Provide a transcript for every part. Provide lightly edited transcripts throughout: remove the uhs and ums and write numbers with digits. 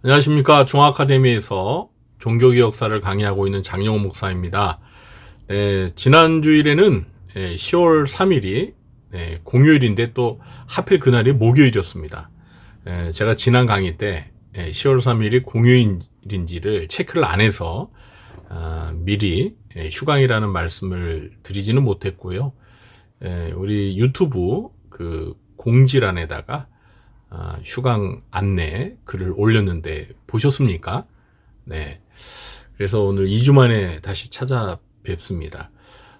안녕하십니까. 중앙아카데미에서 종교개 역사를 강의하고 있는 장영호 목사입니다. 지난 주일에는 10월 3일이 공휴일인데 또 하필 그날이 목요일이었습니다. 제가 지난 강의 때 10월 3일이 공휴일인지를 체크를 안 해서 미리 휴강이라는 말씀을 드리지는 못했고요. 우리 유튜브 그 공지란에다가 휴강 안내 글을 올렸는데 보셨습니까? 네. 그래서 오늘 2주 만에 다시 찾아뵙습니다.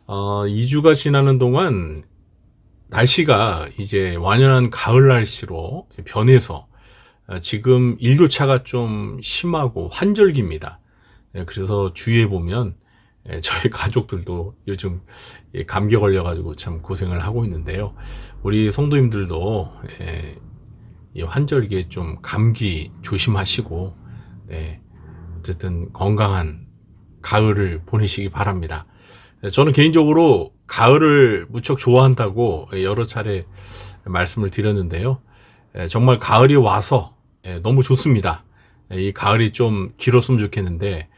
2주가 지나는 동안 날씨가 이제 완연한 가을 날씨로 변해서 지금 일교차가 좀 심하고 환절기입니다. 그래서 주위에 보면 저희 가족들도 요즘 감기 걸려가지고 참 고생을 하고 있는데요. 우리 성도님들도 이 환절기에 좀 감기 조심하시고, 어쨌든 건강한 가을을 보내시기 바랍니다. 저는 개인적으로 가을을 무척 좋아한다고 여러 차례 말씀을 드렸는데요. 정말 가을이 와서 너무 좋습니다. 이 가을이 좀 길었으면 좋겠는데,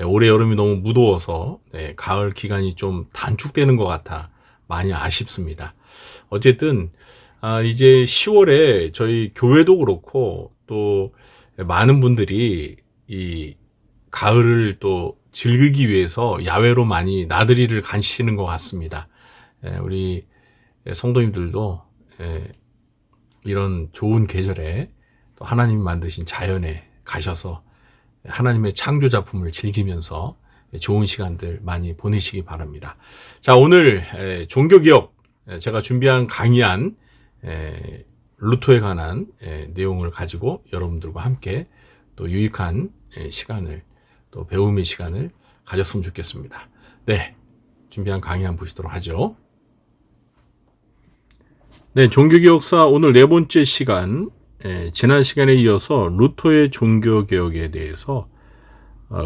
올해 여름이 너무 무더워서 가을 기간이 좀 단축되는 것 같아 많이 아쉽습니다. 어쨌든 이제 10월에 저희 교회도 그렇고 또 많은 분들이 이 가을을 또 즐기기 위해서 야외로 많이 나들이를 가시는 것 같습니다. 우리 성도님들도 이런 좋은 계절에 또 하나님이 만드신 자연에 가셔서 하나님의 창조 작품을 즐기면서 좋은 시간들 많이 보내시기 바랍니다. 자, 오늘 종교개혁 제가 준비한 강의안 루터에 관한 내용을 가지고 여러분들과 함께 또 유익한 시간을 또 배움의 시간을 가졌으면 좋겠습니다. 네, 준비한 강의안 보시도록 하죠. 네, 종교개혁사 오늘 네 번째 시간, 지난 시간에 이어서 루터의 종교개혁에 대해서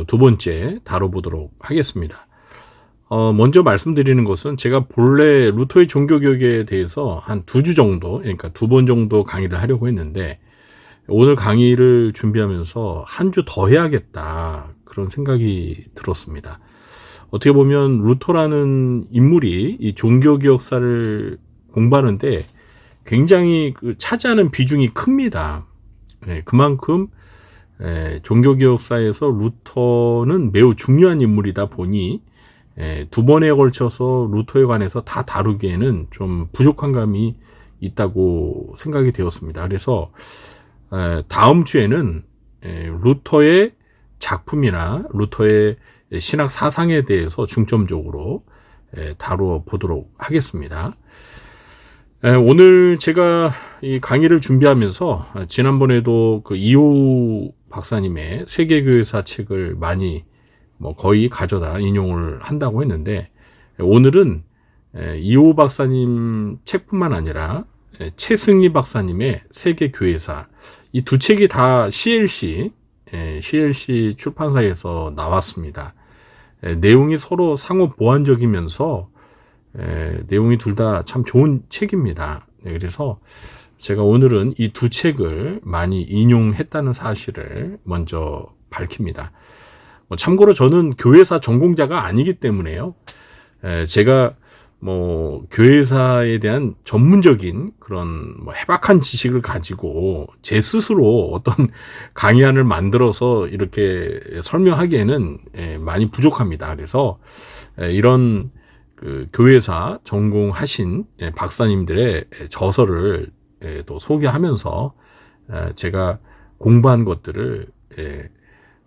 두 번째 다뤄보도록 하겠습니다. 먼저 말씀드리는 것은 제가 본래 루터의 종교개혁에 대해서 한 2주 정도, 그러니까 2번 정도 강의를 하려고 했는데 오늘 강의를 준비하면서 한 주 더 해야겠다 그런 생각이 들었습니다. 어떻게 보면 루터라는 인물이 이 종교개혁사를 공부하는데 굉장히 차지하는 비중이 큽니다. 그만큼 종교개혁사에서 루터는 매우 중요한 인물이다 보니 두 번에 걸쳐서 루터에 관해서 다 다루기에는 좀 부족한 감이 있다고 생각이 되었습니다. 그래서 다음 주에는 루터의 작품이나 루터의 신학 사상에 대해서 중점적으로 다루어 보도록 하겠습니다. 오늘 제가 이 강의를 준비하면서 지난번에도 그 이호 박사님의 세계교회사 책을 많이 거의 가져다 인용을 한다고 했는데 오늘은 이호 박사님 책뿐만 아니라 최승희 박사님의 세계교회사 이 두 책이 다 CLC 출판사에서 나왔습니다. 내용이 서로 상호 보완적이면서 내용이 둘 다 참 좋은 책입니다. 그래서 제가 오늘은 이 두 책을 많이 인용했다는 사실을 먼저 밝힙니다. 참고로 저는 교회사 전공자가 아니기 때문에요. 제가 교회사에 대한 전문적인 그런 해박한 지식을 가지고 제 스스로 어떤 강의안을 만들어서 이렇게 설명하기에는 많이 부족합니다. 그래서 이런 그 교회사 전공하신 박사님들의 저서를 또 소개하면서 제가 공부한 것들을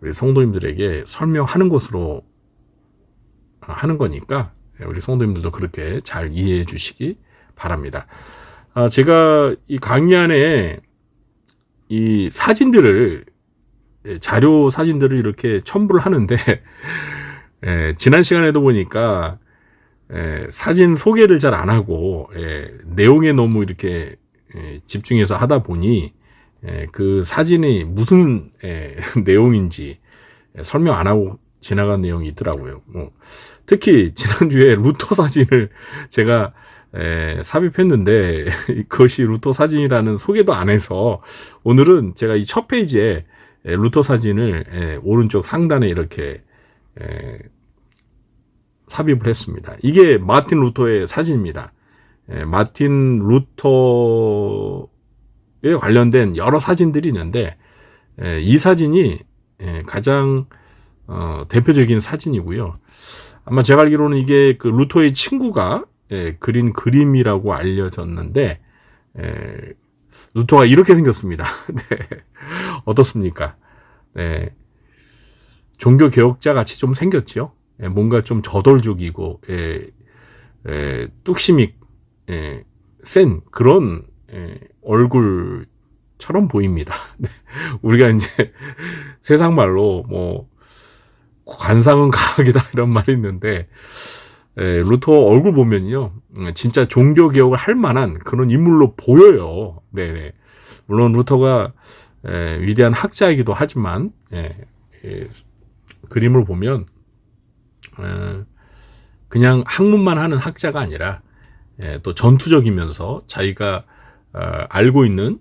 우리 성도님들에게 설명하는 것으로 하는 거니까 우리 성도님들도 그렇게 잘 이해해 주시기 바랍니다. 제가 이 강의 안에 이 사진들을 자료 사진들을 이렇게 첨부를 하는데 지난 시간에도 보니까 사진 소개를 잘 안 하고 내용에 너무 이렇게 집중해서 하다 보니 그 사진이 무슨 내용인지 설명 안 하고 지나간 내용이 있더라고요. 특히 지난주에 루터 사진을 제가 삽입했는데 그것이 루터 사진이라는 소개도 안 해서 오늘은 제가 이 첫 페이지에 루터 사진을 오른쪽 상단에 이렇게 삽입을 했습니다. 이게 마틴 루터의 사진입니다. 마틴 루터에 관련된 여러 사진들이 있는데 이 사진이 가장 대표적인 사진이고요. 아마 제가 알기로는 이게 그 루터의 친구가 그린 그림이라고 알려졌는데 루터가 이렇게 생겼습니다. 네. 어떻습니까? 네. 종교 개혁자 같이 좀 생겼죠. 뭔가 좀 저돌적이고 뚝심이 센 그런 얼굴처럼 보입니다. 네. 우리가 이제 세상 말로 뭐 관상은 과학이다 이런 말이 있는데 루터 얼굴 보면요 진짜 종교 개혁을 할 만한 그런 인물로 보여요. 네, 물론 루터가 위대한 학자이기도 하지만 그림을 보면 그냥 학문만 하는 학자가 아니라 또 전투적이면서 자기가 알고 있는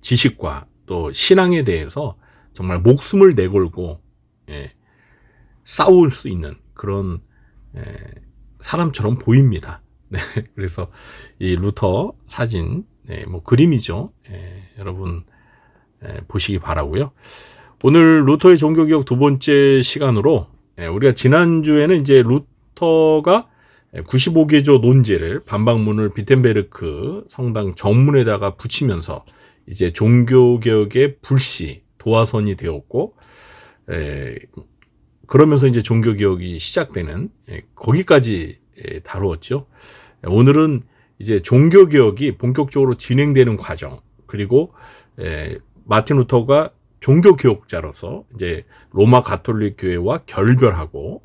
지식과 또 신앙에 대해서 정말 목숨을 내걸고 싸울 수 있는 그런 사람처럼 보입니다. 네, 그래서 이 루터 사진 뭐 그림이죠. 여러분 보시기 바라고요. 오늘 루터의 종교개혁 두 번째 시간으로 우리가 지난주에는 이제 루터가 95개조 논제를 반박문을 비텐베르크 성당 정문에다가 붙이면서 이제 종교개혁의 불씨 도화선이 되었고 그러면서 이제 종교개혁이 시작되는 거기까지 다루었죠. 오늘은 이제 종교개혁이 본격적으로 진행되는 과정 그리고 마틴 루터가 종교개혁자로서 이제 로마 가톨릭 교회와 결별하고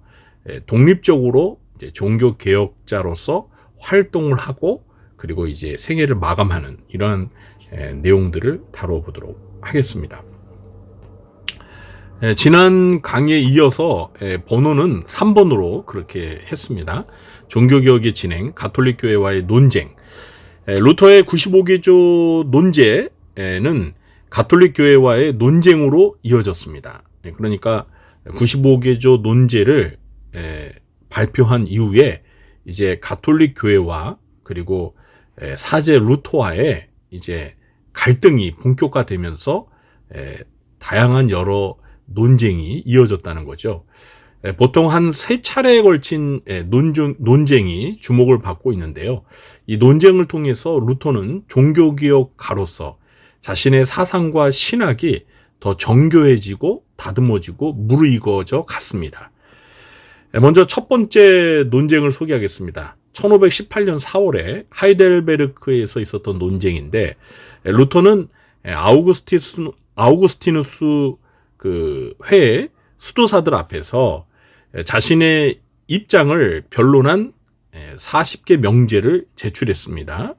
독립적으로 이제 종교개혁자로서 활동을 하고 그리고 이제 생애를 마감하는 이러한 내용들을 다뤄보도록 하겠습니다. 지난 강의에 이어서 번호는 3번으로 그렇게 했습니다. 종교개혁의 진행, 가톨릭 교회와의 논쟁. 루터의 95개조 논제는 가톨릭 교회와의 논쟁으로 이어졌습니다. 그러니까 95개조 논제를 발표한 이후에 이제 가톨릭 교회와 그리고 사제 루터와의 이제 갈등이 본격화되면서 다양한 여러 논쟁이 이어졌다는 거죠. 보통 한 3차례에 걸친 논쟁이 주목을 받고 있는데요. 이 논쟁을 통해서 루터는 종교개혁가로서 자신의 사상과 신학이 더 정교해지고 다듬어지고 무르익어져 갔습니다. 먼저 첫 번째 논쟁을 소개하겠습니다. 1518년 4월에 하이델베르크에서 있었던 논쟁인데 루터는 아우구스티누스 그 회의 수도사들 앞에서 자신의 입장을 변론한 40개 명제를 제출했습니다.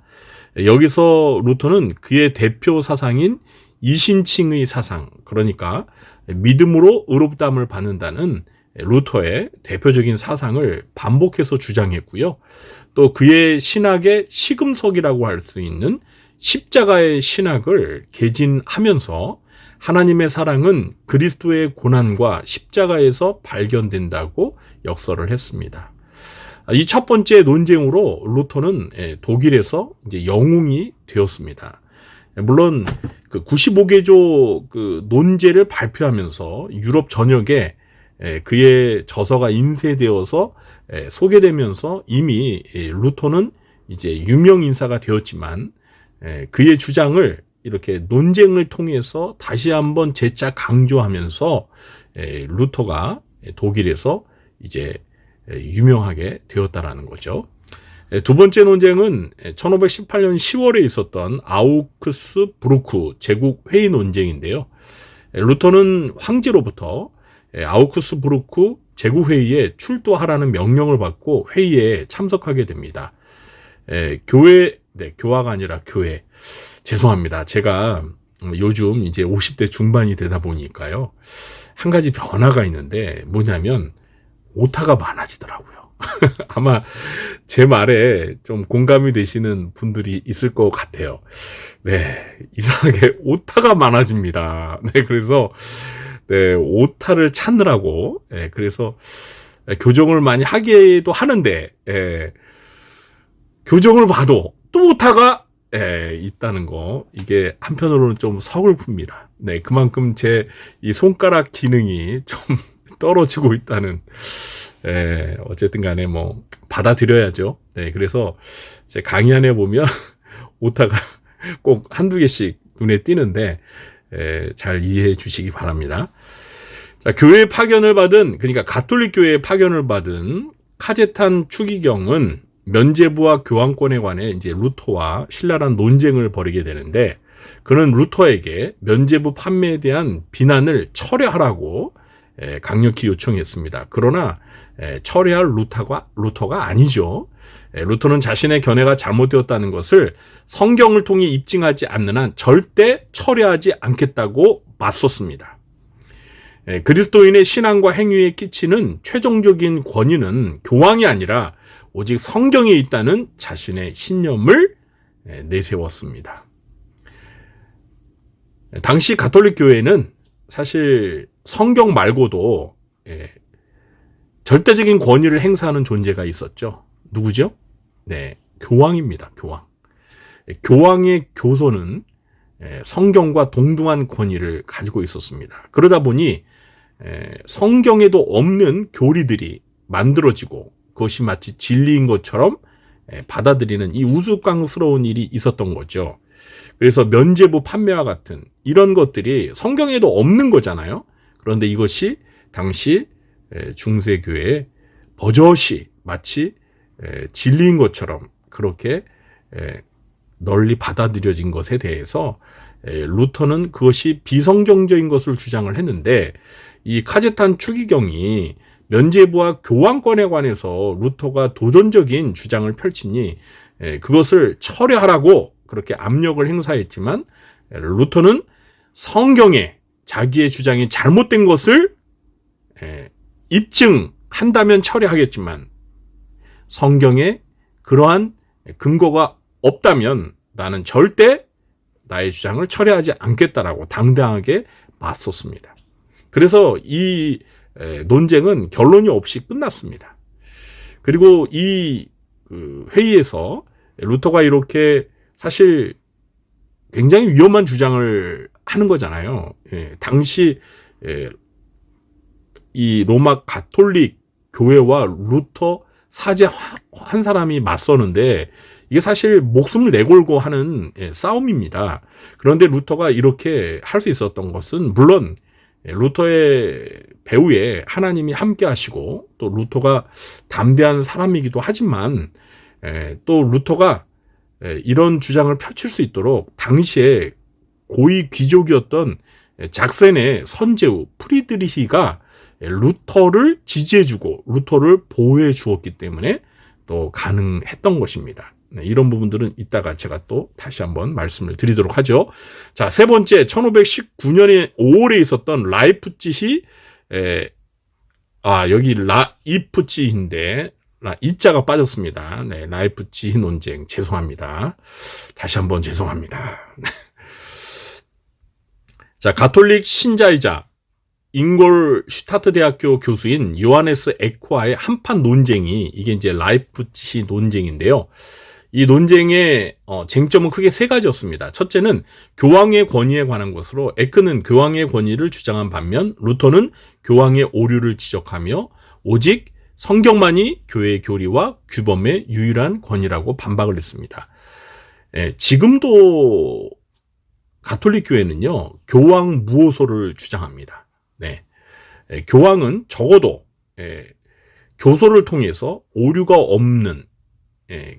여기서 루터는 그의 대표 사상인 이신칭의 사상, 그러니까 믿음으로 의롭다함을 받는다는 루터의 대표적인 사상을 반복해서 주장했고요. 또 그의 신학의 시금석이라고 할 수 있는 십자가의 신학을 개진하면서 하나님의 사랑은 그리스도의 고난과 십자가에서 발견된다고 역설을 했습니다. 이 첫 번째 논쟁으로 루터는 독일에서 이제 영웅이 되었습니다. 물론 그 95개조 그 논제를 발표하면서 유럽 전역에 그의 저서가 인쇄되어서 소개되면서 이미 루터는 이제 유명 인사가 되었지만 그의 주장을 이렇게 논쟁을 통해서 다시 한번 재차 강조하면서 루터가 독일에서 이제 유명하게 되었다라는 거죠. 두 번째 논쟁은 1518년 10월에 있었던 아우크스 부르크 제국 회의 논쟁인데요. 루터는 황제로부터 아우크스 부르크 제국 회의에 출두하라는 명령을 받고 회의에 참석하게 됩니다. 교화가 아니라 교회. 죄송합니다. 제가 요즘 이제 50대 중반이 되다 보니까요. 한 가지 변화가 있는데 뭐냐면 오타가 많아지더라고요. 아마 제 말에 좀 공감이 되시는 분들이 있을 것 같아요. 네, 이상하게 오타가 많아집니다. 네, 그래서 네, 오타를 찾느라고 그래서 교정을 많이 하기도 하는데 교정을 봐도 또 오타가 있다는 거, 이게 한편으로는 좀 서글픕니다. 네, 그만큼 제 이 손가락 기능이 좀 떨어지고 있다는, 어쨌든 간에 뭐 받아들여야죠. 네, 그래서 제 강의 안에 보면 오타가 꼭 한두 개씩 눈에 띄는데 잘 이해해 주시기 바랍니다. 자, 교회 파견을 받은, 그러니까 가톨릭 교회에 파견을 받은 카제탄 추기경은 면죄부와 교황권에 관해 이제 루터와 신랄한 논쟁을 벌이게 되는데, 그는 루터에게 면죄부 판매에 대한 비난을 철회하라고 강력히 요청했습니다. 그러나 철회할 루터가 아니죠. 루터는 자신의 견해가 잘못되었다는 것을 성경을 통해 입증하지 않는 한 절대 철회하지 않겠다고 맞섰습니다. 그리스도인의 신앙과 행위에 끼치는 최종적인 권위는 교황이 아니라 오직 성경에 있다는 자신의 신념을 내세웠습니다. 당시 가톨릭 교회는 사실 성경 말고도 절대적인 권위를 행사하는 존재가 있었죠. 누구죠? 네, 교황입니다. 교황. 교황의 교소는 성경과 동등한 권위를 가지고 있었습니다. 그러다 보니 성경에도 없는 교리들이 만들어지고 그것이 마치 진리인 것처럼 받아들이는 이 우스꽝스러운 일이 있었던 거죠. 그래서 면죄부 판매와 같은 이런 것들이 성경에도 없는 거잖아요. 그런데 이것이 당시 중세교회에 버젓이 마치 진리인 것처럼 그렇게 널리 받아들여진 것에 대해서 루터는 그것이 비성경적인 것을 주장을 했는데, 이 카제탄 추기경이 면죄부와 교황권에 관해서 루터가 도전적인 주장을 펼치니 그것을 철회하라고 그렇게 압력을 행사했지만, 루터는 성경에 자기의 주장이 잘못된 것을 입증한다면 철회하겠지만 성경에 그러한 근거가 없다면 나는 절대 나의 주장을 철회하지 않겠다라고 당당하게 맞섰습니다. 그래서 이 논쟁은 결론이 없이 끝났습니다. 그리고 이 회의에서 루터가 이렇게 사실 굉장히 위험한 주장을 하는 거잖아요. 당시 이 로마 가톨릭 교회와 루터 사제 한 사람이 맞서는데 이게 사실 목숨을 내걸고 하는 싸움입니다. 그런데 루터가 이렇게 할 수 있었던 것은 물론 루터의 배후에 하나님이 함께 하시고 또 루터가 담대한 사람이기도 하지만 또 루터가 이런 주장을 펼칠 수 있도록 당시에 고위 귀족이었던 작센의 선제후 프리드리히가 루터를 지지해주고 루터를 보호해 주었기 때문에 또 가능했던 것입니다. 이런 부분들은 이따가 제가 또 다시 한번 말씀을 드리도록 하죠. 자, 세 번째, 1519년에 5월에 있었던 라이프치히, 여기 라이프치히인데 이자가 빠졌습니다. 네, 라이프치히 논쟁 죄송합니다. 다시 한번 죄송합니다. 자, 가톨릭 신자이자 잉골슈타트 대학교 교수인 요하네스 에코와의 한판 논쟁이 이게 이제 라이프치히 논쟁인데요. 이 논쟁의 쟁점은 크게 세 가지였습니다. 첫째는 교황의 권위에 관한 것으로 에크는 교황의 권위를 주장한 반면 루터는 교황의 오류를 지적하며 오직 성경만이 교회의 교리와 규범의 유일한 권위라고 반박을 했습니다. 지금도 가톨릭 교회는요, 교황 무호소를 주장합니다. 네. 교황은 적어도 교소를 통해서 오류가 없는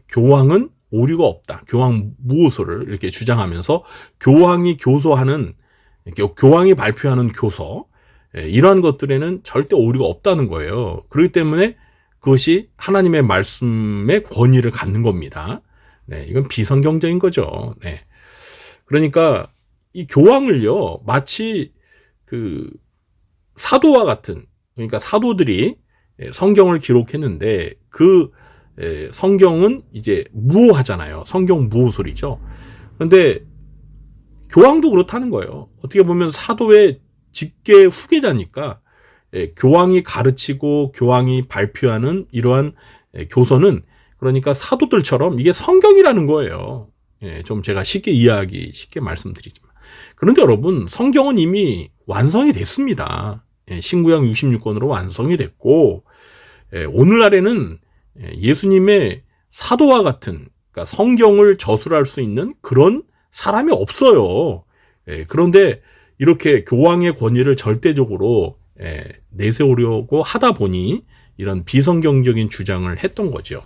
교황은 오류가 없다. 교황 무호소를 이렇게 주장하면서 교황이 교소하는 교황이 발표하는 교서 이러한 것들에는 절대 오류가 없다는 거예요. 그렇기 때문에 그것이 하나님의 말씀의 권위를 갖는 겁니다. 네, 이건 비성경적인 거죠. 네. 그러니까 이 교황을요, 마치 그 사도와 같은, 그러니까 사도들이 성경을 기록했는데 그 성경은 이제 무오하잖아요. 성경 무오설이죠. 그런데 교황도 그렇다는 거예요. 어떻게 보면 사도의 직계 후계자니까 교황이 가르치고 교황이 발표하는 이러한 교서는 그러니까 사도들처럼 이게 성경이라는 거예요. 좀 제가 쉽게 이해하기 쉽게 말씀드리지만. 그런데 여러분, 성경은 이미 완성이 됐습니다. 신구약 66권으로 완성이 됐고, 오늘날에는 예수님의 사도와 같은, 그러니까 성경을 저술할 수 있는 그런 사람이 없어요. 그런데 이렇게 교황의 권위를 절대적으로 내세우려고 하다 보니 이런 비성경적인 주장을 했던 거죠.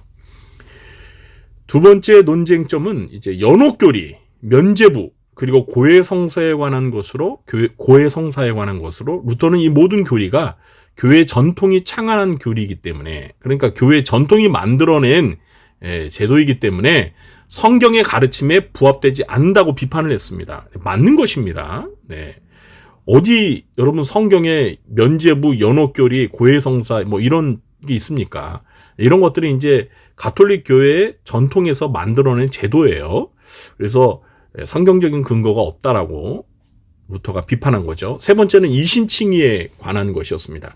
두 번째 논쟁점은 이제 연옥교리, 면죄부, 그리고 고해성사에 관한 것으로 루터는 이 모든 교리가 교회 전통이 창안한 교리이기 때문에, 그러니까 교회 전통이 만들어낸 제도이기 때문에 성경의 가르침에 부합되지 않는다고 비판을 했습니다. 맞는 것입니다. 네. 어디 여러분 성경에 면죄부, 연옥교리, 고해성사 뭐 이런 게 있습니까? 이런 것들이 이제 가톨릭 교회의 전통에서 만들어낸 제도예요. 그래서 성경적인 근거가 없다라고 루터가 비판한 거죠. 세 번째는 이신칭의에 관한 것이었습니다.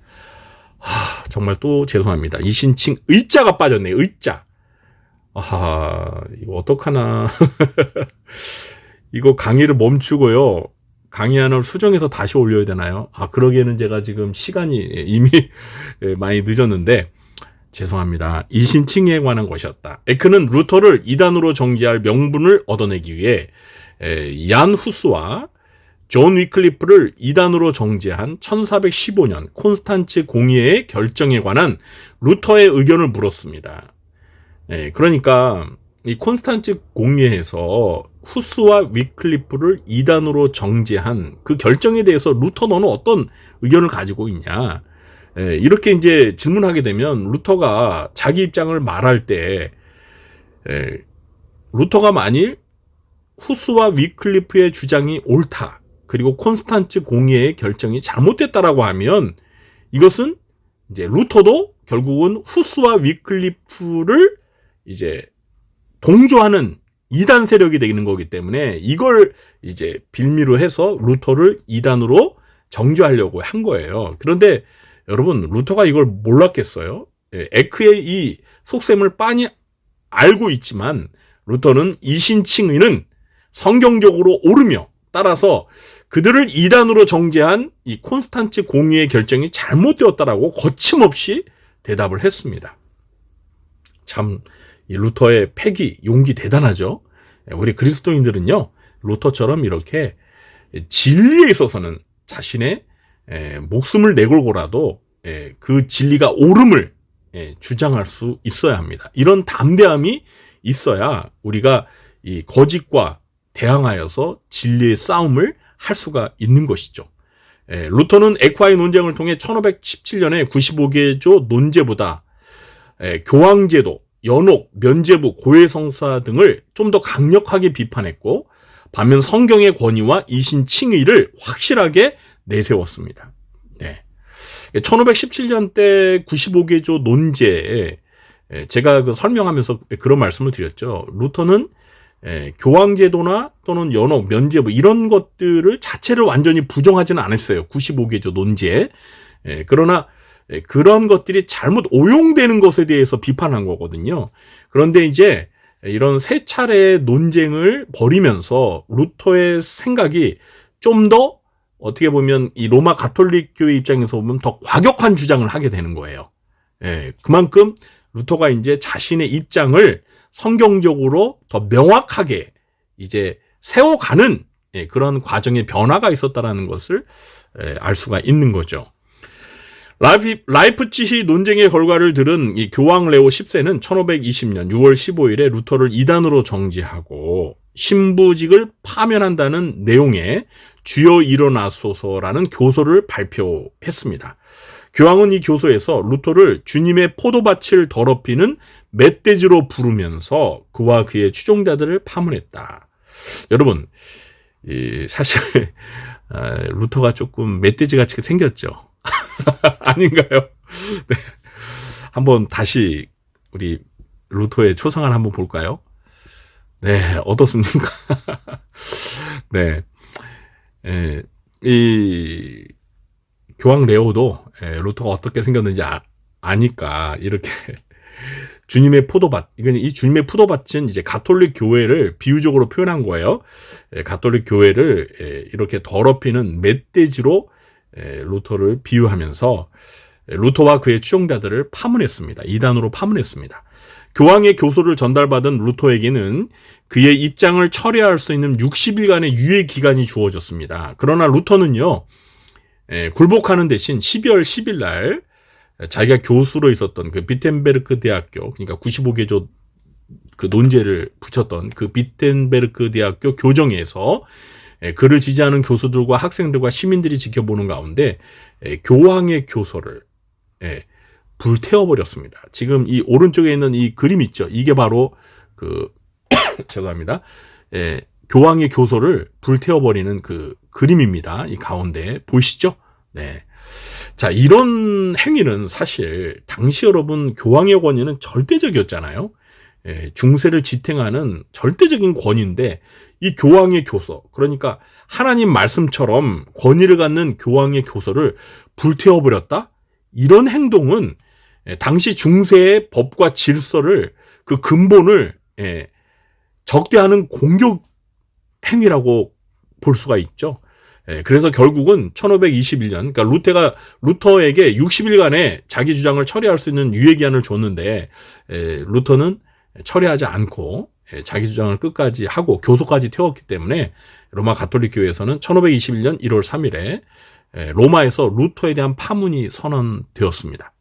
정말 또 죄송합니다. 이신칭 의자가 빠졌네요. 의자. 이거 어떡하나. 이거 강의를 멈추고요. 강의안을 수정해서 다시 올려야 되나요? 그러기에는 제가 지금 시간이 이미 많이 늦었는데 죄송합니다. 이신칭의에 관한 것이었다. 에크는 루터를 이단으로 정죄할 명분을 얻어내기 위해 얀 후스와 존 위클리프를 이단으로 정죄한 1415년 콘스탄츠 공의회의 결정에 관한 루터의 의견을 물었습니다. 그러니까 이 콘스탄츠 공의회에서 후스와 위클리프를 이단으로 정죄한 그 결정에 대해서 루터 너는 어떤 의견을 가지고 있냐? 이렇게 이제 질문하게 되면 루터가 자기 입장을 말할 때 루터가 만일 후스와 위클리프의 주장이 옳다, 그리고 콘스탄츠 공의회의 결정이 잘못됐다라고 하면 이것은 이제 루터도 결국은 후스와 위클리프를 이제 동조하는 이단 세력이 되는 거기 때문에 이걸 이제 빌미로 해서 루터를 이단으로 정죄하려고 한 거예요. 그런데 여러분, 루터가 이걸 몰랐겠어요? 에크의 이 속셈을 빤히 알고 있지만 루터는 이신칭의는 성경적으로 옳으며 따라서 그들을 이단으로 정죄한 이 콘스탄츠 공의의 결정이 잘못되었다라고 거침없이 대답을 했습니다. 참, 이 루터의 패기, 용기 대단하죠? 우리 그리스도인들은요, 루터처럼 이렇게 진리에 있어서는 자신의 목숨을 내걸고라도 그 진리가 옳음을 주장할 수 있어야 합니다. 이런 담대함이 있어야 우리가 이 거짓과 대항하여서 진리의 싸움을 할 수가 있는 것이죠. 루터는 에콰이 논쟁을 통해 1517년에 95개조 논제보다 교황제도, 연옥, 면죄부, 고해성사 등을 좀 더 강력하게 비판했고, 반면 성경의 권위와 이신칭의를 확실하게 내세웠습니다. 1517년 때 95개조 논제에 제가 설명하면서 그런 말씀을 드렸죠. 루터는 교황제도나 또는 연옥, 면죄부 이런 것들을 자체를 완전히 부정하지는 않았어요. 95개조 논제. 그러나 그런 것들이 잘못 오용되는 것에 대해서 비판한 거거든요. 그런데 이제 이런 세 차례의 논쟁을 벌이면서 루터의 생각이 좀 더 어떻게 보면 이 로마 가톨릭 교회 입장에서 보면 더 과격한 주장을 하게 되는 거예요. 그만큼 루터가 이제 자신의 입장을 성경적으로 더 명확하게 이제 세워가는 그런 과정의 변화가 있었다라는 것을 알 수가 있는 거죠. 라이프치히 논쟁의 결과를 들은 이 교황 레오 10세는 1520년 6월 15일에 루터를 이단으로 정지하고 신부직을 파면한다는 내용의 주여 일어나소서라는 교서를 발표했습니다. 교황은 이 교서에서 루터를 주님의 포도밭을 더럽히는 멧돼지로 부르면서 그와 그의 추종자들을 파문했다. 여러분, 사실 루터가 조금 멧돼지같이 생겼죠. 아닌가요? 네. 한번 다시 우리 루터의 초상을 한번 볼까요? 네, 어떻습니까? 네, 이 교황 레오도 루터가 어떻게 생겼는지 아니까 이렇게 주님의 포도밭, 이건 이 주님의 포도밭은 이제 가톨릭 교회를 비유적으로 표현한 거예요. 가톨릭 교회를 이렇게 더럽히는 멧돼지로 루터를 비유하면서 루터와 그의 추종자들을 파문했습니다. 이단으로 파문했습니다. 교황의 교소를 전달받은 루터에게는 그의 입장을 철회할 수 있는 60일간의 유예 기간이 주어졌습니다. 그러나 루터는요, 굴복하는 대신 12월 10일 날 자기가 교수로 있었던 그 비텐베르크 대학교, 그러니까 95개조 그 논제를 붙였던 그 비텐베르크 대학교 교정에서 그를 지지하는 교수들과 학생들과 시민들이 지켜보는 가운데 교황의 교서를 불태워버렸습니다. 지금 이 오른쪽에 있는 이 그림 있죠? 이게 바로 그 죄송합니다. 교황의 교서를 불태워버리는 그 그림입니다. 이 가운데 보이시죠? 네. 자, 이런 행위는 사실 당시 여러분 교황의 권위는 절대적이었잖아요. 중세를 지탱하는 절대적인 권위인데 이 교황의 교서, 그러니까 하나님 말씀처럼 권위를 갖는 교황의 교서를 불태워버렸다? 이런 행동은 당시 중세의 법과 질서를 그 근본을 적대하는 공격 행위라고 볼 수가 있죠. 그래서 결국은 1521년, 그러니까 루터에게 60일간의 자기 주장을 처리할 수 있는 유예기한을 줬는데 루터는 처리하지 않고 자기 주장을 끝까지 하고 교소까지 태웠기 때문에 로마 가톨릭 교회에서는 1521년 1월 3일에 로마에서 루터에 대한 파문이 선언되었습니다.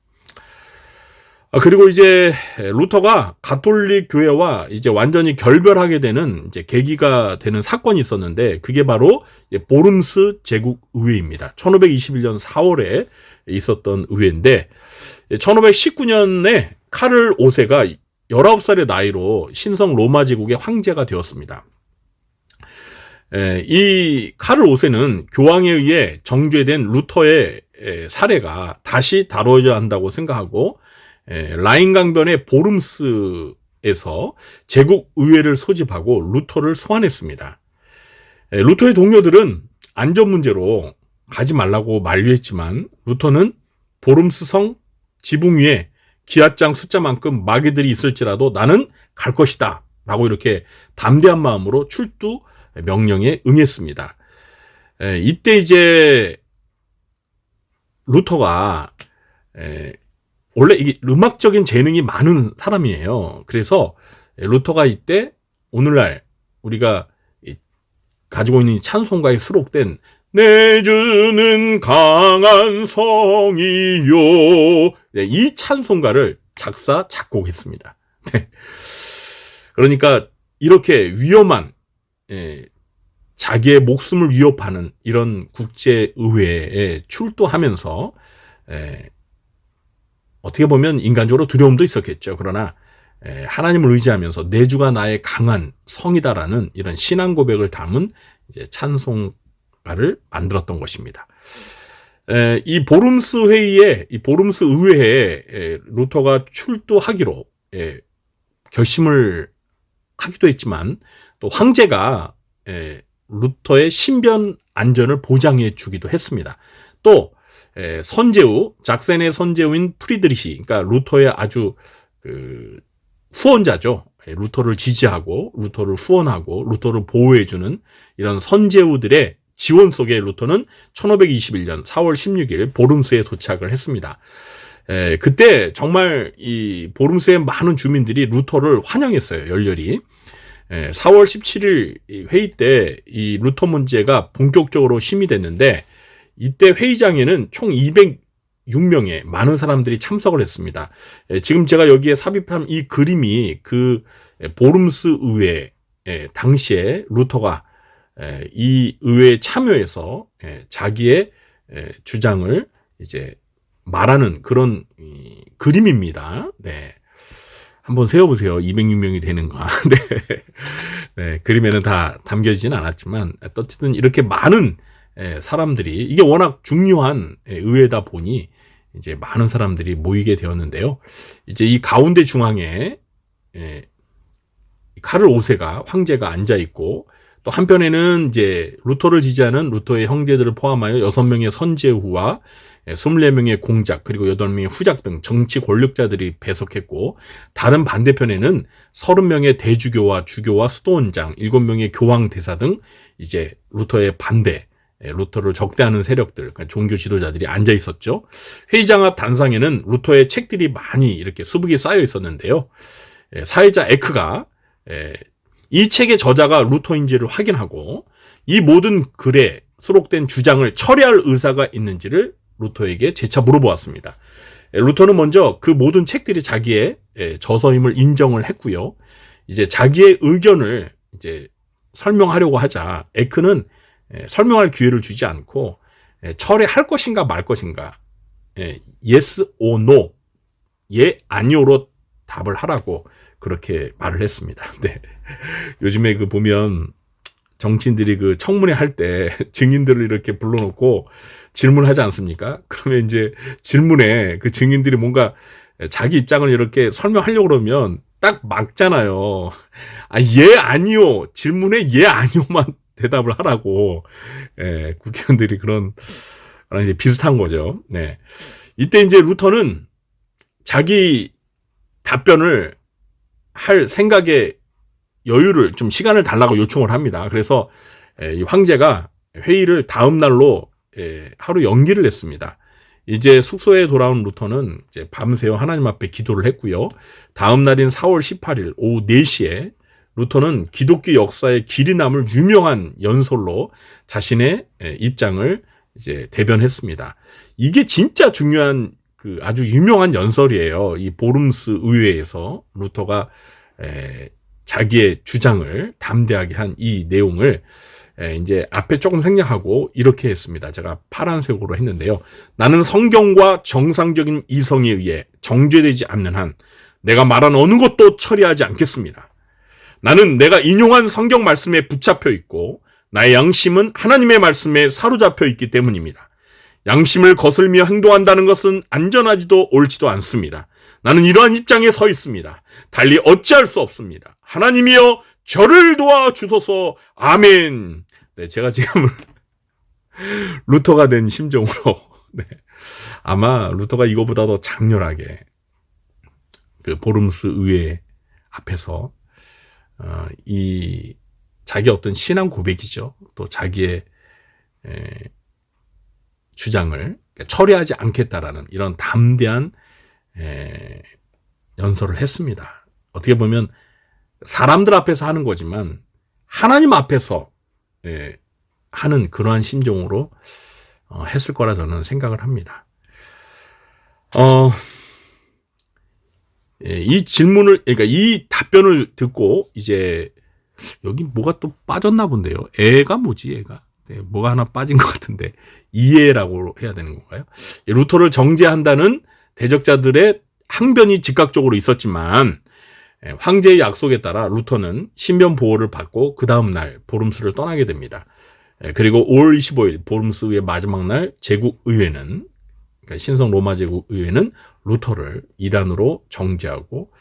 그리고 이제 루터가 가톨릭 교회와 이제 완전히 결별하게 되는 이제 계기가 되는 사건이 있었는데 그게 바로 보름스 제국 의회입니다. 1521년 4월에 있었던 의회인데 1519년에 카를 5세가 19살의 나이로 신성 로마 제국의 황제가 되었습니다. 이 카를 5세는 교황에 의해 정죄된 루터의 사례가 다시 다뤄져야 한다고 생각하고 라인 강변의 보름스에서 제국 의회를 소집하고 루터를 소환했습니다. 루터의 동료들은 안전 문제로 가지 말라고 만류했지만 루터는 보름스성 지붕 위에 기앗장 숫자만큼 마귀들이 있을지라도 나는 갈 것이다 라고 이렇게 담대한 마음으로 출두 명령에 응했습니다. 이때 이제 루터가 원래 이게 음악적인 재능이 많은 사람이에요. 그래서 루터가 이때 오늘날 우리가 가지고 있는 찬송가에 수록된 내 주는 강한 성이요, 이 찬송가를 작사 작곡했습니다. 그러니까 이렇게 위험한 자기의 목숨을 위협하는 이런 국제의회에 출두하면서 어떻게 보면 인간적으로 두려움도 있었겠죠. 그러나 하나님을 의지하면서 내 주가 나의 강한 성이다라는 이런 신앙 고백을 담은 이제 찬송가를 만들었던 것입니다. 이 보름스 회의에, 이 보름스 의회에 루터가 출두하기로 결심을 하기도 했지만 또 황제가 루터의 신변 안전을 보장해 주기도 했습니다. 또 선제후, 작센의 선제후인 프리드리히, 그러니까 루터의 아주 후원자죠. 루터를 지지하고 루터를 후원하고 루터를 보호해주는 이런 선제후들의 지원 속에 루터는 1521년 4월 16일 보름스에 도착을 했습니다. 그때 정말 이 보름스의 많은 주민들이 루터를 환영했어요. 열렬히. 4월 17일 회의 때 이 루터 문제가 본격적으로 심의됐는데 이때 회의장에는 총 206명의 많은 사람들이 참석을 했습니다. 지금 제가 여기에 삽입한 이 그림이 그 보름스 의회 당시에 루터가 이 의회에 참여해서 자기의 주장을 이제 말하는 그런 그림입니다. 네. 한번 세워보세요. 206명이 되는가. 네. 그림에는 다 담겨지진 않았지만 어쨌든 이렇게 많은 사람들이, 이게 워낙 중요한 의회다 보니 이제 많은 사람들이 모이게 되었는데요. 이제 이 가운데 중앙에 카를 5세가 황제가 앉아 있고, 또 한편에는 이제 루터를 지지하는 루터의 형제들을 포함하여 6명의 선제후와 24명의 공작, 그리고 8명의 후작 등 정치 권력자들이 배석했고, 다른 반대편에는 30명의 대주교와 주교와 수도원장, 7명의 교황 대사 등 이제 루터의 반대, 루터를 적대하는 세력들, 그러니까 종교 지도자들이 앉아 있었죠. 회의장 앞 단상에는 루터의 책들이 많이 이렇게 수북이 쌓여 있었는데요. 사회자 에크가 이 책의 저자가 루터인지를 확인하고, 이 모든 글에 수록된 주장을 철회할 의사가 있는지를 루터에게 재차 물어보았습니다. 루터는 먼저 그 모든 책들이 자기의 저서임을 인정을 했고요. 이제 자기의 의견을 이제 설명하려고 하자 에크는 설명할 기회를 주지 않고 철회할 것인가 말 것인가, yes or no, 예 아니오로 답을 하라고 그렇게 말을 했습니다. 네. 요즘에 그 보면 정치인들이 그 청문회 할 때 증인들을 이렇게 불러놓고 질문하지 않습니까? 그러면 이제 질문에 그 증인들이 뭔가 자기 입장을 이렇게 설명하려고 그러면 딱 막잖아요. 예, 아니요. 질문에 예, 아니요만 대답을 하라고. 국회의원들이 그런 이제 비슷한 거죠. 네. 이때 이제 루터는 자기 답변을 할 생각에 여유를, 좀 시간을 달라고 요청을 합니다. 그래서 이 황제가 회의를 다음 날로 하루 연기를 했습니다. 이제 숙소에 돌아온 루터는 이제 밤새워 하나님 앞에 기도를 했고요. 다음 날인 4월 18일 오후 4시에 루터는 기독교 역사에 길이 남을 유명한 연설로 자신의 입장을 이제 대변했습니다. 이게 진짜 중요한 그 아주 유명한 연설이에요. 이 보름스 의회에서 루터가 자기의 주장을 담대하게 한 이 내용을 이제 앞에 조금 생략하고 이렇게 했습니다. 제가 파란색으로 했는데요. 나는 성경과 정상적인 이성에 의해 정죄되지 않는 한 내가 말한 어느 것도 처리하지 않겠습니다. 나는 내가 인용한 성경 말씀에 붙잡혀 있고 나의 양심은 하나님의 말씀에 사로잡혀 있기 때문입니다. 양심을 거슬며 행동한다는 것은 안전하지도 옳지도 않습니다. 나는 이러한 입장에 서 있습니다. 달리 어찌할 수 없습니다. 하나님이여 저를 도와주소서. 아멘. 네, 제가 지금 루터가 된 심정으로 네, 아마 루터가 이거보다 더 장렬하게 그 보름스 의회 앞에서 이 자기 어떤 신앙 고백이죠. 또 자기의 주장을 처리하지 않겠다라는 이런 담대한 연설을 했습니다. 어떻게 보면 사람들 앞에서 하는 거지만 하나님 앞에서 하는 그러한 심정으로 했을 거라 저는 생각을 합니다. 이 질문을, 그러니까 이 답변을 듣고 이제 여기 뭐가 또 빠졌나 본데요. 애가 뭐지, 애가? 네, 뭐가 하나 빠진 것 같은데 이해라고 해야 되는 건가요? 루터를 정죄한다는 대적자들의 항변이 즉각적으로 있었지만 황제의 약속에 따라 루터는 신변 보호를 받고 그 다음 날 보름스를 떠나게 됩니다. 그리고 5월 25일 보름스 의회 마지막 날 제국의회는, 그러니까 신성 로마 제국의회는 루터를 이단으로 정죄하고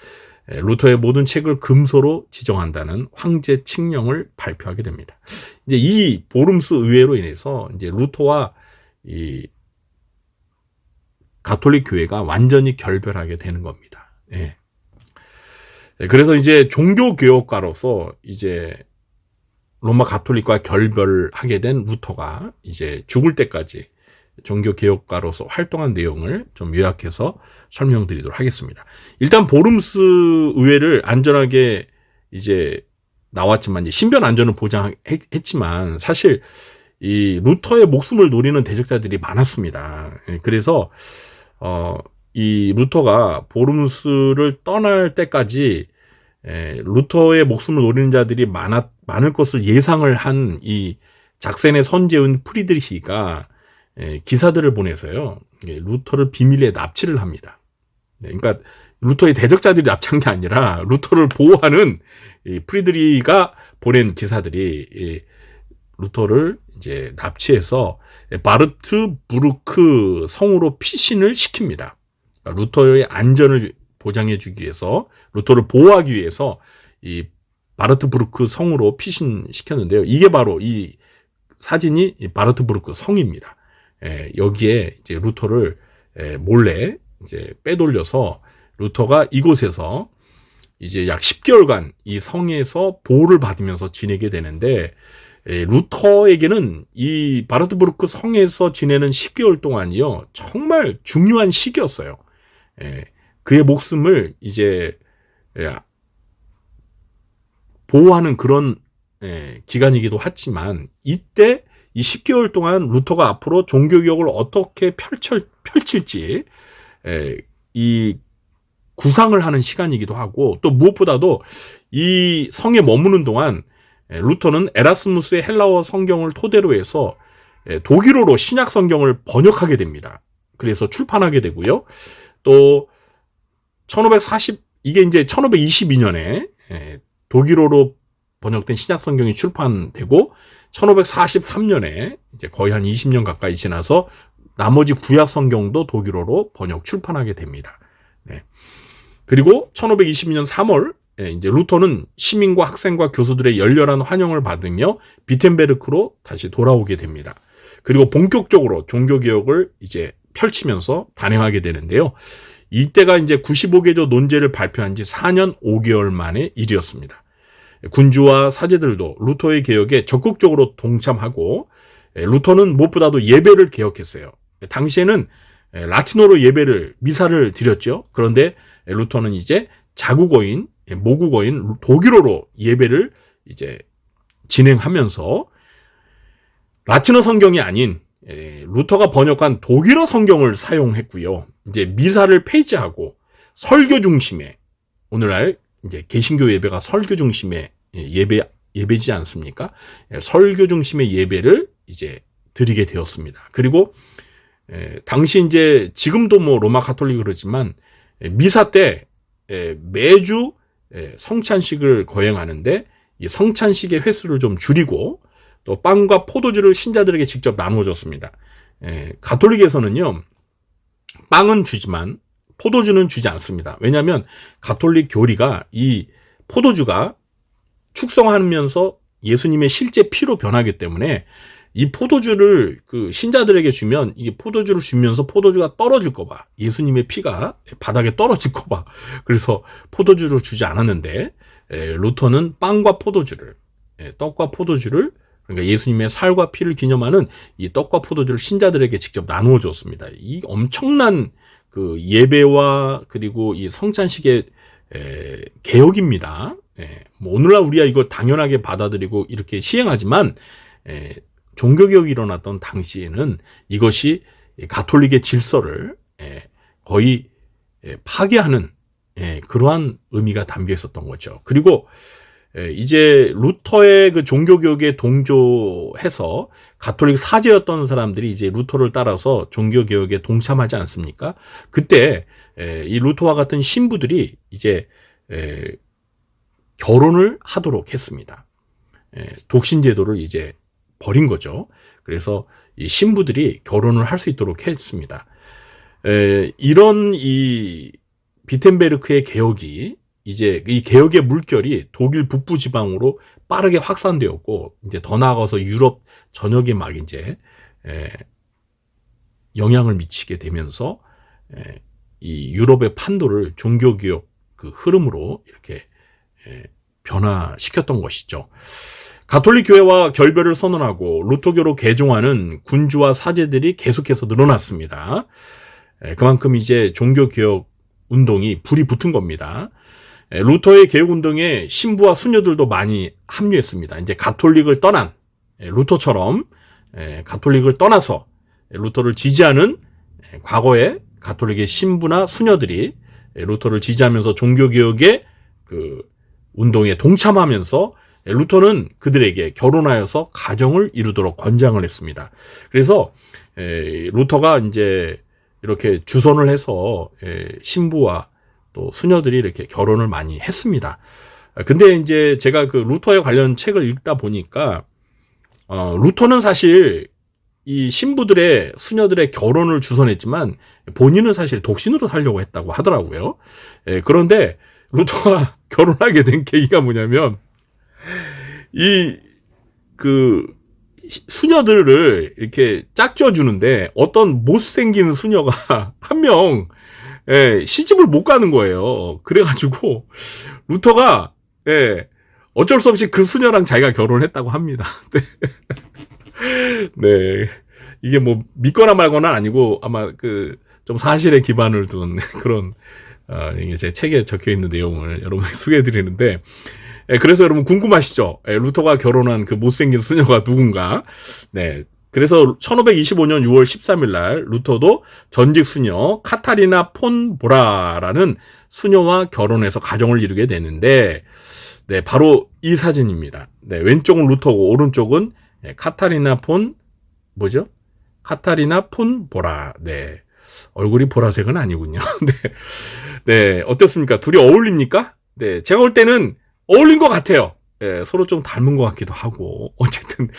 루터의 모든 책을 금소로 지정한다는 황제 칙령을 발표하게 됩니다. 이제 이 보름스 의회로 인해서 이제 루터와 이 가톨릭 교회가 완전히 결별하게 되는 겁니다. 예. 그래서 이제 종교 개혁가로서 이제 로마 가톨릭과 결별하게 된 루터가 이제 죽을 때까지 종교 개혁가로서 활동한 내용을 좀 요약해서 설명드리도록 하겠습니다. 일단 보름스 의회를 안전하게 이제 나왔지만 이제 신변 안전을 보장했지만 사실 이 루터의 목숨을 노리는 대적자들이 많았습니다. 그래서 이 루터가 보름스를 떠날 때까지 루터의 목숨을 노리는 자들이 많을 것을 예상을 한 이 작센의 선제운 프리드리히가 기사들을 보내서요, 루터를 비밀리에 납치를 합니다. 그러니까 루터의 대적자들이 납치한 게 아니라 루터를 보호하는 이 프리드리히가 보낸 기사들이 루터를 이제 납치해서 바르트부르크 성으로 피신을 시킵니다. 그러니까 루터의 안전을 보장해주기 위해서, 루터를 보호하기 위해서 이 바르트부르크 성으로 피신시켰는데요. 이게 바로 이 사진이 이 바르트부르크 성입니다. 여기에 이제 루터를 몰래 이제 빼돌려서 루터가 이곳에서 이제 약 10개월간 이 성에서 보호를 받으면서 지내게 되는데, 루터에게는 이 바르트부르크 성에서 지내는 10개월 동안이요, 정말 중요한 시기였어요. 그의 목숨을 이제 보호하는 그런 기간이기도 하지만, 이때 이 10개월 동안 루터가 앞으로 종교개혁을 어떻게 펼칠지 이 구상을 하는 시간이기도 하고, 또 무엇보다도 이 성에 머무는 동안 루터는 에라스무스의 헬라어 성경을 토대로 해서 독일어로 신약 성경을 번역하게 됩니다. 그래서 출판하게 되고요. 또 이게 이제 1522년에 독일어로 번역된 신약 성경이 출판되고, 1543년에 이제 거의 한 20년 가까이 지나서 나머지 구약 성경도 독일어로 번역 출판하게 됩니다. 그리고 1522년 3월 이제 루터는 시민과 학생과 교수들의 열렬한 환영을 받으며 비텐베르크로 다시 돌아오게 됩니다. 그리고 본격적으로 종교개혁을 이제 펼치면서 단행하게 되는데요. 이때가 이제 95개조 논제를 발표한 지 4년 5개월 만의 일이었습니다. 군주와 사제들도 루터의 개혁에 적극적으로 동참하고, 루터는 무엇보다도 예배를 개혁했어요. 당시에는 라틴어로 미사를 드렸죠. 그런데 루터는 이제 모국어인 독일어로 예배를 이제 진행하면서 라틴어 성경이 아닌 루터가 번역한 독일어 성경을 사용했고요. 이제 미사를 폐지하고 설교 중심의, 오늘날 이제 개신교 예배가 설교 중심의 예배지 않습니까? 설교 중심의 예배를 이제 드리게 되었습니다. 그리고 당시 이제 지금도 뭐 로마 가톨릭 그러지만 미사 때 매주 성찬식을 거행하는데, 이 성찬식의 횟수를 좀 줄이고 또 빵과 포도주를 신자들에게 직접 나누어 줬습니다. 가톨릭에서는요, 빵은 주지만 포도주는 주지 않습니다. 왜냐하면 가톨릭 교리가 이 포도주가 축성하면서 예수님의 실제 피로 변하기 때문에, 이 포도주를 그 신자들에게 주면 이게 포도주를 주면서 포도주가 떨어질까 봐, 예수님의 피가 바닥에 떨어질까 봐, 그래서 포도주를 주지 않았는데, 루터는 빵과 포도주를, 떡과 포도주를, 그러니까 예수님의 살과 피를 기념하는 이 떡과 포도주를 신자들에게 직접 나누어 줬습니다. 이 엄청난 그 예배와 그리고 이 성찬식의 개혁입니다. 뭐 오늘날 우리가 이거 당연하게 받아들이고 이렇게 시행하지만, 종교개혁이 일어났던 당시에는 이것이 가톨릭의 질서를 거의 파괴하는 그러한 의미가 담겨 있었던 거죠. 그리고 이제 루터의 그 종교개혁에 동조해서 가톨릭 사제였던 사람들이 이제 루터를 따라서 종교개혁에 동참하지 않습니까? 그때 이 루터와 같은 신부들이 이제 결혼을 하도록 했습니다. 독신제도를 이제 버린 거죠. 그래서 이 신부들이 결혼을 할 수 있도록 했습니다. 이런 이 비텐베르크의 개혁이, 이제 이 개혁의 물결이 독일 북부 지방으로 빠르게 확산되었고, 이제 더 나아가서 유럽 전역에 막 이제 영향을 미치게 되면서 이 유럽의 판도를 종교개혁 그 흐름으로 이렇게 변화시켰던 것이죠. 가톨릭 교회와 결별을 선언하고 루터교로 개종하는 군주와 사제들이 계속해서 늘어났습니다. 그만큼 이제 종교개혁 운동이 불이 붙은 겁니다. 루터의 개혁운동에 신부와 수녀들도 많이 합류했습니다. 이제 가톨릭을 떠난, 루터처럼 가톨릭을 떠나서 루터를 지지하는 과거의 가톨릭의 신부나 수녀들이 루터를 지지하면서 종교개혁의 그 운동에 동참하면서 루터는 그들에게 결혼하여서 가정을 이루도록 권장을 했습니다. 그래서 루터가 이제 이렇게 주선을 해서 신부와 또 수녀들이 이렇게 결혼을 많이 했습니다. 근데 이제 제가 그 루터에 관련 책을 읽다 보니까 루터는 사실 이 신부들의 수녀들의 결혼을 주선했지만 본인은 사실 독신으로 살려고 했다고 하더라고요. 그런데 루터가 결혼하게 된 계기가 뭐냐면 이 그 수녀들을 이렇게 짝지어 주는데 어떤 못생긴 수녀가 한 명 시집을 못 가는 거예요. 그래가지고 루터가 어쩔 수 없이 그 수녀랑 자기가 결혼을 했다고 합니다. 네. 이게 뭐 믿거나 말거나 아니고 아마 그 좀 사실에 기반을 둔 그런 이게 제 책에 적혀 있는 내용을 여러분에게 소개해 드리는데 그래서 여러분 궁금하시죠? 루터가 결혼한 그 못생긴 수녀가 누군가? 네. 그래서 1525년 6월 13일 날 루터도 전직 수녀 카타리나 폰 보라라는 수녀와 결혼해서 가정을 이루게 되는데 네, 바로 이 사진입니다. 네, 왼쪽은 루터고 오른쪽은 카타리나 폰 뭐죠? 카타리나 폰 보라. 네. 얼굴이 보라색은 아니군요. 네. 네, 어떻습니까? 둘이 어울립니까? 네, 제가 볼 때는 어울린 것 같아요. 네, 서로 좀 닮은 것 같기도 하고. 어쨌든,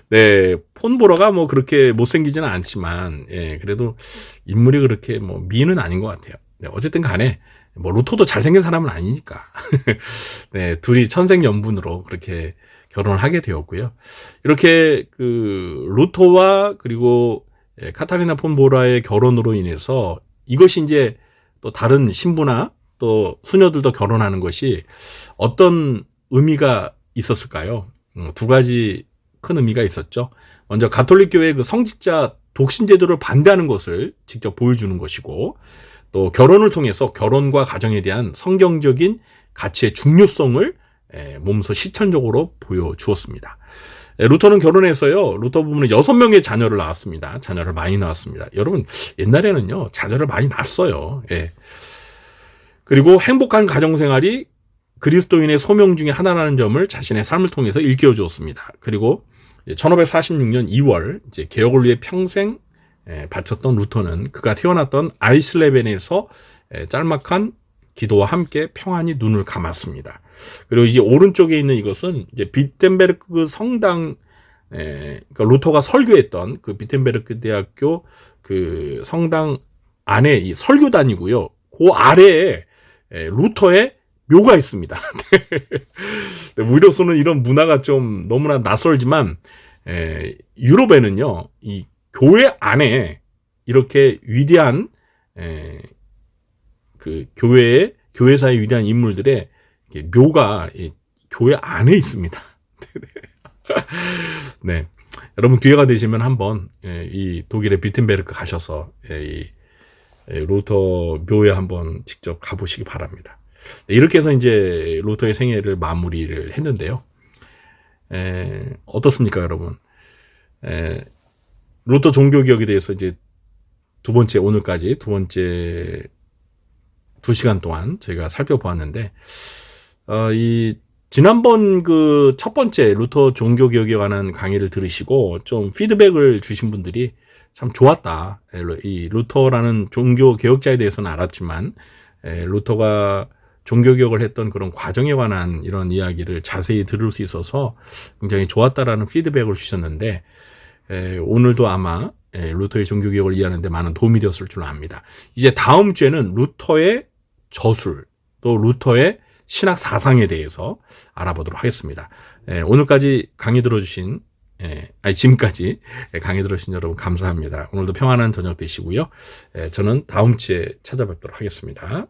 네, 폰보라가 뭐 그렇게 못생기지는 않지만, 그래도 인물이 그렇게 뭐 미인은 아닌 것 같아요. 네, 어쨌든 간에, 뭐 루터도 잘생긴 사람은 아니니까. 네, 둘이 천생연분으로 그렇게 결혼을 하게 되었고요. 이렇게 그 루터와 그리고 카타리나 폰보라의 결혼으로 인해서 이것이 이제 또 다른 신부나 또 수녀들도 결혼하는 것이 어떤 의미가 있었을까요? 두 가지 큰 의미가 있었죠. 먼저 가톨릭 교회의 그 성직자 독신 제도를 반대하는 것을 직접 보여주는 것이고 또 결혼을 통해서 결혼과 가정에 대한 성경적인 가치의 중요성을 몸소 실천적으로 보여주었습니다. 루터는 결혼해서요, 루터 부부는 6명의 자녀를 낳았습니다. 자녀를 많이 낳았습니다. 여러분, 옛날에는요, 자녀를 많이 낳았어요. 그리고 행복한 가정생활이 그리스도인의 소명 중에 하나라는 점을 자신의 삶을 통해서 일깨워 주었습니다. 그리고 1546년 2월, 이제 개혁을 위해 평생 바쳤던 루터는 그가 태어났던 아이슬레벤에서 짤막한 기도와 함께 평안히 눈을 감았습니다. 그리고 이제 오른쪽에 있는 이것은 이제 비텐베르크 성당, 그러니까 루터가 설교했던 그 비텐베르크 대학교 그 성당 안에 이 설교단이고요. 그 아래에 루터의 묘가 있습니다. 우리로서는 이런 문화가 좀 너무나 낯설지만 유럽에는요, 이 교회 안에 이렇게 위대한 그 교회사의 위대한 인물들의 묘가 교회 안에 있습니다. 네, 여러분 기회가 되시면 한번 이 독일의 비텐베르크 가셔서 이 루터 묘에 한번 직접 가보시기 바랍니다. 이렇게 해서 이제 루터의 생애를 마무리를 했는데요. 어떻습니까, 여러분? 루터 종교개혁에 대해서 이제 오늘까지 두 번째 2시간 동안 저희가 살펴보았는데, 이 지난번 그 첫 번째 루터 종교개혁에 관한 강의를 들으시고 좀 피드백을 주신 분들이 참 좋았다. 이 루터라는 종교개혁자에 대해서는 알았지만 루터가 종교개혁을 했던 그런 과정에 관한 이런 이야기를 자세히 들을 수 있어서 굉장히 좋았다라는 피드백을 주셨는데 오늘도 아마 루터의 종교개혁을 이해하는 데 많은 도움이 되었을 줄로 압니다. 이제 다음 주에는 루터의 저술, 또 루터의 신학 사상에 대해서 알아보도록 하겠습니다. 오늘까지 강의 들어주신, 지금까지 강의 들어주신 여러분 감사합니다. 오늘도 평안한 저녁 되시고요. 저는 다음 주에 찾아뵙도록 하겠습니다.